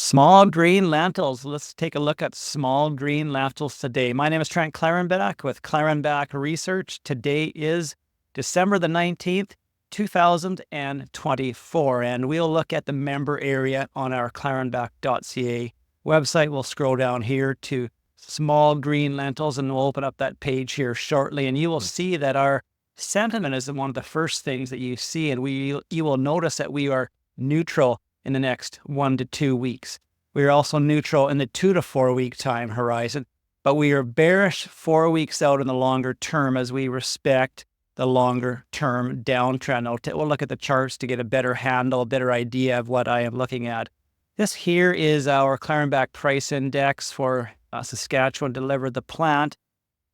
Small green lentils. Let's take a look at small green lentils today. My name is Trent Klarenbach with Klarenbach Research. Today is December the 19th, 2024, and we'll look at the member area on our klarenbach.ca website. We'll scroll down here to small green lentils, and we'll open up that page here shortly, and you will see that our sentiment is one of the first things that you see, and you will notice that we are neutral in the next 1 to 2 weeks. We are also neutral in the 2 to 4 week time horizon, but we are bearish 4 weeks out in the longer term as we respect the longer term downtrend. We'll look at the charts to get a better handle, a better idea of what I am looking at. This here is our Klarenbach price index for Saskatchewan delivered the plant.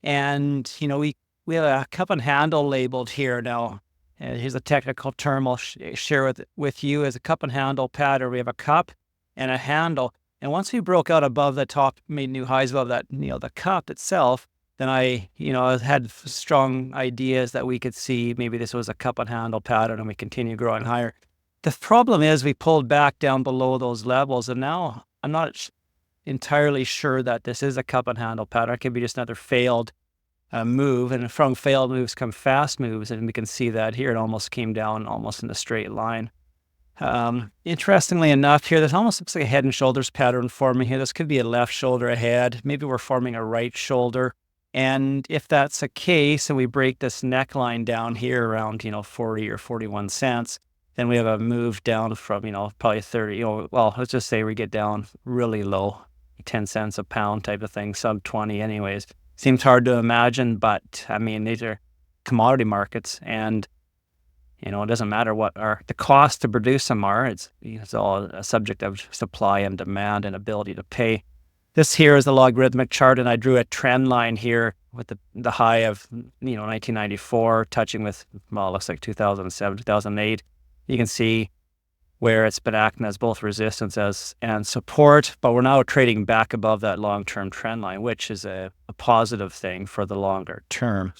And, we have a cup and handle labeled here now. Here's a technical term I'll share with you as a cup and handle pattern. We have a cup and a handle. And once we broke out above the top, made new highs above that, the cup itself, then I had strong ideas that we could see maybe this was a cup and handle pattern and we continue growing higher. The problem is we pulled back down below those levels, and now I'm not entirely sure that this is a cup and handle pattern. It could be just another failed move, and from failed moves come fast moves, and we can see that here it almost came down almost in a straight line. Interestingly enough, here this almost looks like a head and shoulders pattern forming here. This could be a left shoulder ahead. Maybe we're forming a right shoulder, and if that's the case and we break this neckline down here around 40 or 41 cents, then we have a move down from probably 30, well, let's just say we get down really low, 10 cents a pound type of thing, sub 20 anyways. Seems hard to imagine, but I mean, these are commodity markets, and it doesn't matter what the cost to produce them are. It's all a subject of supply and demand and ability to pay. This here is the logarithmic chart, and I drew a trend line here with the high of 1994 touching with, well, it looks like 2007, 2008. You can see where it's been acting as both resistance and support, but we're now trading back above that long-term trend line, which is a positive thing for the longer term.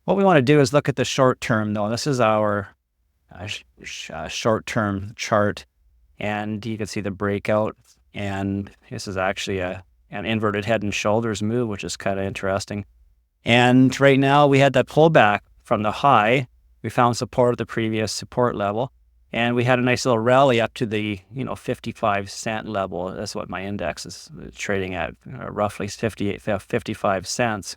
What we want to do is look at the short term, though. This is our short-term chart, and you can see the breakout, and this is actually an inverted head and shoulders move, which is kind of interesting. And right now we had that pullback from the high. We found support at the previous support level, and we had a nice little rally up to the 55 cent level. That's what my index is trading at, roughly 55 cents.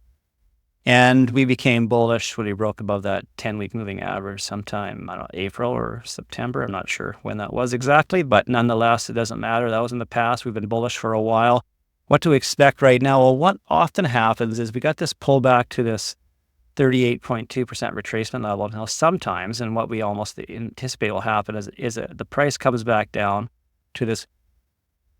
And we became bullish when we broke above that 10-week moving average sometime, I don't know, April or September. I'm not sure when that was exactly, but nonetheless, it doesn't matter. That was in the past. We've been bullish for a while. What to expect right now? Well, what often happens is we got this pullback to this 38.2% retracement level. Now, sometimes, and what we almost anticipate will happen is the price comes back down to this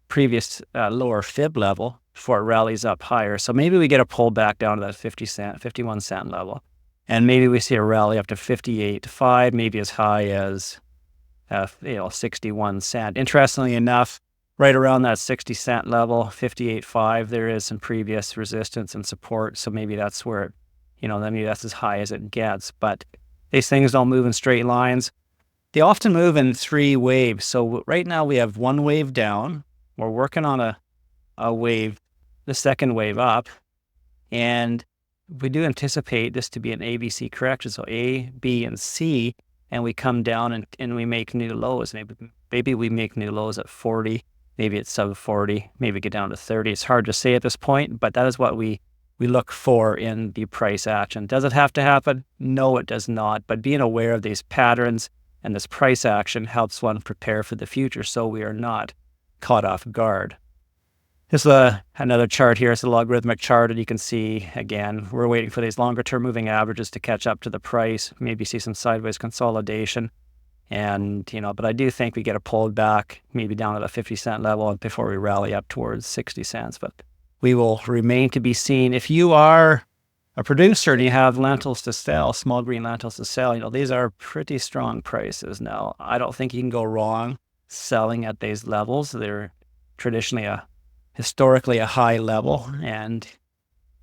previous lower fib level before it rallies up higher. So maybe we get a pullback down to that 51 cent level, and maybe we see a rally up to 58.5, maybe as high as 61 cent. Interestingly enough, right around that 60 cent level, 58.5, there is some previous resistance and support. So maybe that's where maybe that's as high as it gets. But these things don't move in straight lines. They often move in 3 waves. So right now we have 1 wave down. We're working on a wave, the second wave up. And we do anticipate this to be an ABC correction. So A, B, and C. And we come down and we make new lows. Maybe we make new lows at 40. Maybe it's sub 40. Maybe get down to 30. It's hard to say at this point, but that is what we look for in the price action. Does it have to happen? No, it does not. But being aware of these patterns and this price action helps one prepare for the future so we are not caught off guard. This is another chart here. It's a logarithmic chart, and you can see, again, we're waiting for these longer-term moving averages to catch up to the price, maybe see some sideways consolidation. And, but I do think we get a pullback, maybe down to the 50 cent level before we rally up towards 60 cents. But we will remain to be seen. If you are a producer and you have lentils to sell, small green lentils to sell, these are pretty strong prices now. I don't think you can go wrong selling at these levels. They're traditionally historically a high level, and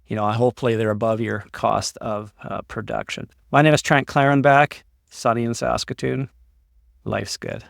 hopefully they're above your cost of production. My name is Trent Klarenbach, sunny in Saskatoon. Life's good.